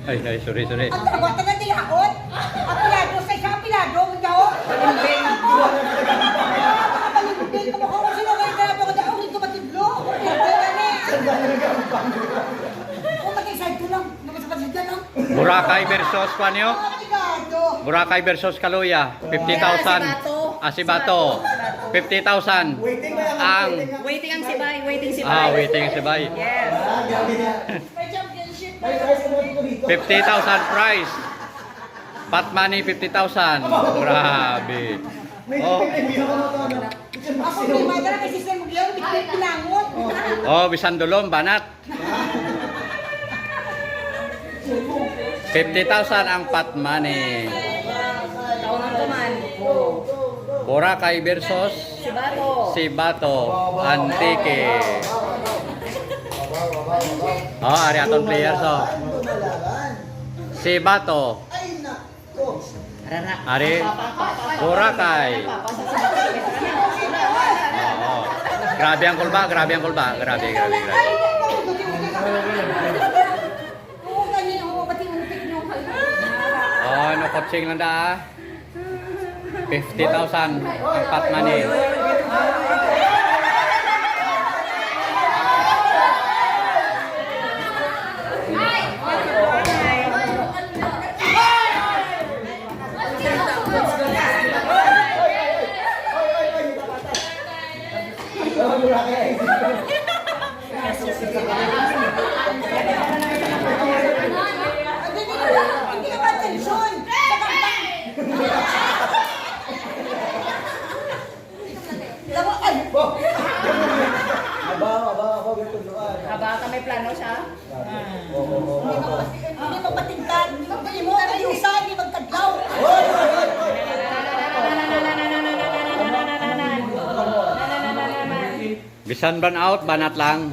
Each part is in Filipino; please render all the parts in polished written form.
Ay, sorry. Ang tawag na nila ako. Apilado sa isang apilado. Hindi ako. Balimbing. Kamukha ko sila kayo na ako na ulit ko matiblo. Kung mag-isay ko lang. Nagsapasigyan lang. Boracay versus Panyo. Boracay versus Kaluya. 50,000. Asibato. 50,000. Ang Waiting ang sibay, waiting sibay. waiting si Bay. Yes. May championship. 50,000 prize. Pot money 50,000. Grabe. Oh, Ako may madala kay Sister Muglaw. Biglang pinangon. oh bisan dulom banat. 50,000 ang pot money. Taon ko man. Boracay versus Sibato. Sibato Antique. Oh, ari aton players oh. Sibato. Ari Boracay. Oh. Grabe ang kulba. Grabe. Oo, ganyan ako. Pati umipit niyo kayo. Oh, no coaching lang da. 50,000 ang pot money. Hindi ka ba atensyon? Sa kantang. Alam mo, ay! Aba ka may plano siya? Hindi mapatingkan. Hindi mo ayusan. Hindi magkadlaw. Bisan burn out, banat lang.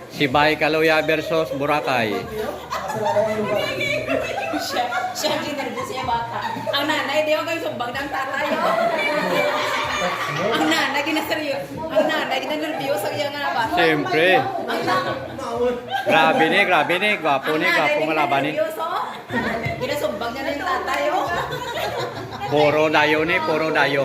Sibay Kaluya versus Boracay. Siya ang ginervous siya bata. Ang nanay, di ako kayo sumbang ng tatay. Ang nanay, ginervous ang iyang nga bata. Siyempre. Grabe ni. Gwapo malaban ni. Ginasumbang niya na yung tatay. Puro dayo ni, puro dayo.